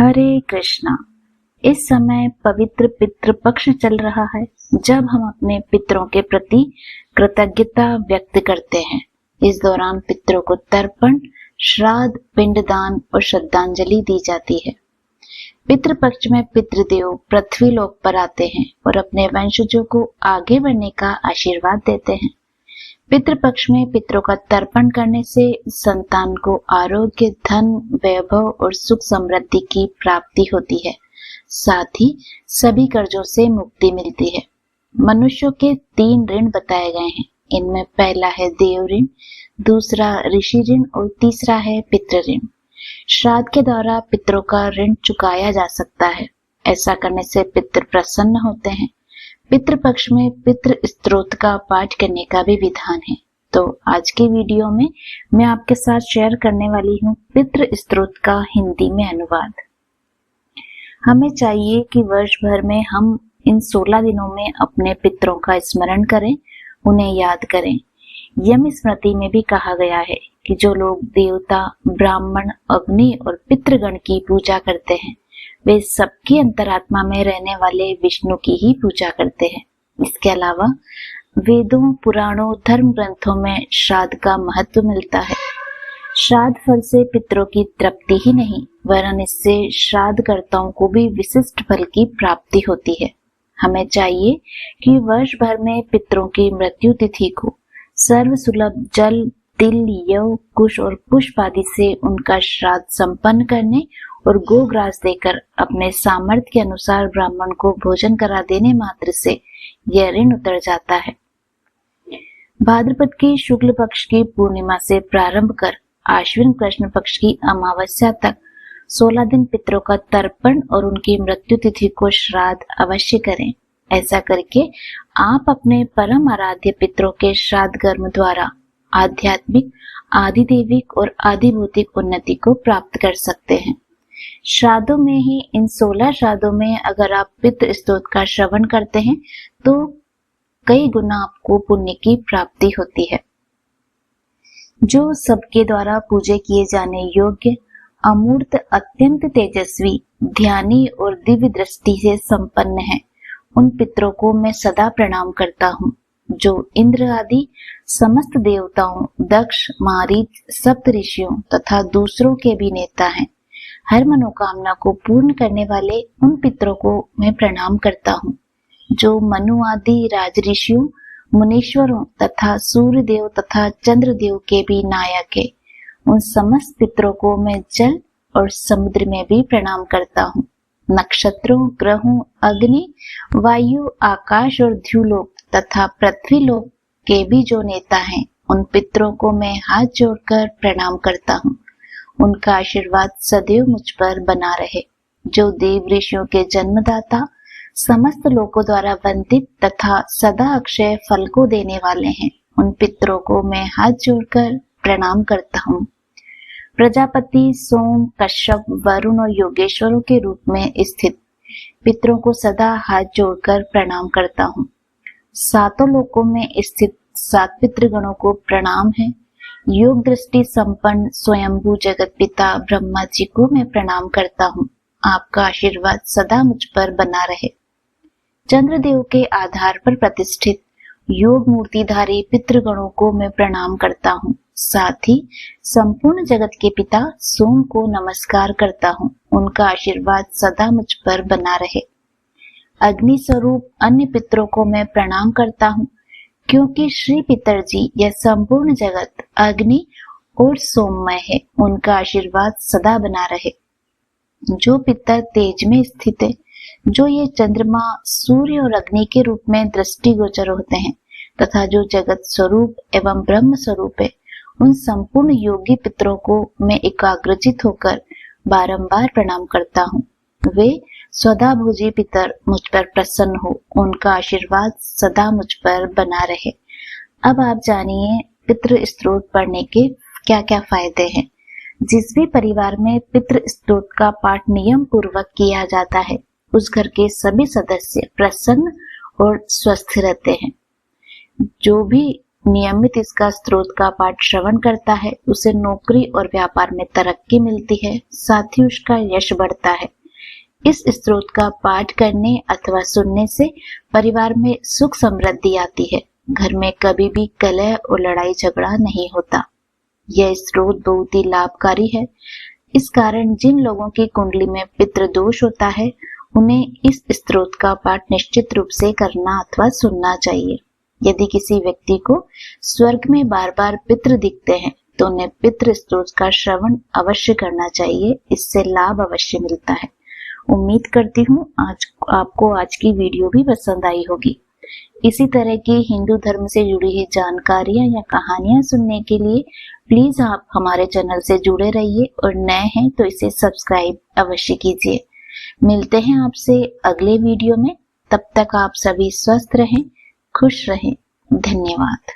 हरे कृष्णा। इस समय पवित्र पितृपक्ष चल रहा है, जब हम अपने पितरों के प्रति कृतज्ञता व्यक्त करते हैं। इस दौरान पितरों को तर्पण, श्राद्ध, पिंडदान और श्रद्धांजलि दी जाती है। पितृपक्ष में पितृदेव पृथ्वी लोक पर आते हैं और अपने वंशजों को आगे बढ़ने का आशीर्वाद देते हैं। पितृपक्ष में पितरों का तर्पण करने से संतान को आरोग्य, धन, वैभव और सुख समृद्धि की प्राप्ति होती है। साथ ही सभी कर्जों से मुक्ति मिलती है। मनुष्यों के 3 ऋण बताए गए हैं। इनमें पहला है देव ऋण, दूसरा ऋषि ऋण और तीसरा है पितृ ऋण। श्राद्ध के द्वारा पितरों का ऋण चुकाया जा सकता है। ऐसा करने से पितृ प्रसन्न होते हैं। पितृपक्ष में पितृ स्तोत्र का पाठ करने का भी विधान है। तो आज के वीडियो में मैं आपके साथ शेयर करने वाली हूँ पितृ स्तोत्र का हिंदी में अनुवाद। हमें चाहिए कि वर्ष भर में हम इन 16 दिनों में अपने पितरों का स्मरण करें, उन्हें याद करें। यम स्मृति में भी कहा गया है कि जो लोग देवता, ब्राह्मण, अग्नि और पितृगण की पूजा करते हैं, वे सबकी अंतरात्मा में रहने वाले विष्णु की ही पूजा करते हैं। इसके अलावा वेदों, पुराणों, धर्म ग्रंथों में श्राद्ध का महत्व मिलता है। श्राद्ध फल से पितरों की तृप्ति ही नहीं, वरन इससे श्राद्धकर्ताओं को भी विशिष्ट फल की प्राप्ति होती है। हमें चाहिए कि वर्ष भर में पितरों की मृत्यु तिथि को सर्व सुलभ जल, तिल, यव, कुश और पुष्प आदि से उनका श्राद्ध संपन्न करने और गोग्रास देकर अपने सामर्थ्य के अनुसार ब्राह्मण को भोजन करा देने मात्र से यह ऋण उतर जाता है। भाद्रपद की शुक्ल पक्ष की पूर्णिमा से प्रारंभ कर आश्विन कृष्ण पक्ष की अमावस्या तक 16 दिन पितरों का तर्पण और उनकी मृत्यु तिथि को श्राद्ध अवश्य करें। ऐसा करके आप अपने परम आराध्य पितरों के श्राद्ध कर्म द्वारा आध्यात्मिक, आधिदैविक और आधिभौतिक उन्नति को प्राप्त कर सकते हैं। श्राद्धों में ही इन 16 श्राद्धों में अगर आप पितृ स्तोत्र का श्रवण करते हैं तो कई गुना आपको पुण्य की प्राप्ति होती है। जो सबके द्वारा पूजे किए जाने योग्य, अमूर्त, अत्यंत तेजस्वी, ध्यानी और दिव्य दृष्टि से संपन्न है, उन पितरों को मैं सदा प्रणाम करता हूँ। जो इंद्र आदि समस्त देवताओं, दक्ष, मारीच, सप्त ऋषियों तथा दूसरों के भी नेता हैं। हर मनोकामना को पूर्ण करने वाले उन पितरों को मैं प्रणाम करता हूँ। जो मनु आदि राजऋषियों, मुनीश्वरों तथा सूर्य देव तथा चंद्र देव के भी नायक है, उन समस्त पितरों को मैं जल और समुद्र में भी प्रणाम करता हूँ। नक्षत्रों, ग्रहों, अग्नि, वायु, आकाश और द्युलोक तथा पृथ्वी लोक के भी जो नेता हैं, उन पितरों को मैं हाथ जोड़कर प्रणाम करता हूँ। उनका आशीर्वाद सदैव मुझ पर बना रहे। जो देव ऋषियों के जन्मदाता, समस्त लोगों द्वारा वंदित तथा सदा अक्षय फल को देने वाले हैं, उन पितरों को मैं हाथ जोड़कर प्रणाम करता हूँ। प्रजापति, सोम, कश्यप, वरुण और योगेश्वरों के रूप में स्थित पितरों को सदा हाथ जोड़कर प्रणाम करता हूँ। 7 लोकों में स्थित 7 पितृगणों को प्रणाम है। योग दृष्टि संपन्न स्वयंभू जगत पिता ब्रह्मा जी को मैं प्रणाम करता हूँ। आपका आशीर्वाद सदा मुझ पर बना रहे। चंद्रदेव के आधार पर प्रतिष्ठित योग मूर्तिधारी पितृगणों को मैं प्रणाम करता हूँ। साथ ही संपूर्ण जगत के पिता सोम को नमस्कार करता हूँ। उनका आशीर्वाद सदा मुझ पर बना रहे। अग्नि स्वरूप अन्य पितरों को मैं प्रणाम करता हूँ, क्योंकि श्री पितर जी यह संपूर्ण जगत अग्नि और सोममय है। उनका आशीर्वाद सदा बना रहे। जो पितर तेज में स्थित है, जो ये चंद्रमा, सूर्य और अग्नि के रूप में दृष्टिगोचर होते हैं तथा जो जगत स्वरूप एवं ब्रह्म स्वरूप है, उन संपूर्ण योगी पितरों को मैं एकाग्रचित होकर बारंबार प्रणाम करता हूँ। वे सदा भोजी पितर मुझ पर प्रसन्न हो। उनका आशीर्वाद सदा मुझ पर बना रहे। अब आप जानिए पितृ स्तोत्र पढ़ने के क्या क्या फायदे हैं। जिस भी परिवार में पितृ स्तोत्र का पाठ नियम पूर्वक किया जाता है, उस घर के सभी सदस्य प्रसन्न और स्वस्थ रहते हैं। जो भी नियमित इसका स्त्रोत का पाठ श्रवण करता है उसे नौकरी और व्यापार में तरक्की मिलती है, साथ ही उसका यश बढ़ता है। इस स्त्रोत का पाठ करने अथवा सुनने से परिवार में सुख समृद्धि आती है। घर में कभी भी कलह और लड़ाई झगड़ा नहीं होता। यह स्त्रोत बहुत ही लाभकारी है। इस कारण जिन लोगों की कुंडली में पितृ दोष होता है उन्हें इस स्त्रोत का पाठ निश्चित रूप से करना अथवा सुनना चाहिए। यदि किसी व्यक्ति को स्वर्ग में बार बार पितृ दिखते हैं तो उन्हें पितृ स्त्रोत का श्रवण अवश्य करना चाहिए, इससे लाभ अवश्य मिलता है। उम्मीद करती हूँ आपको आज की वीडियो भी पसंद आई होगी। इसी तरह की हिंदू धर्म से जुड़ी हुई जानकारियां या कहानियां सुनने के लिए प्लीज आप हमारे चैनल से जुड़े रहिए और नए हैं तो इसे सब्सक्राइब अवश्य कीजिए। मिलते हैं आपसे अगले वीडियो में। तब तक आप सभी स्वस्थ रहें, खुश रहें। धन्यवाद।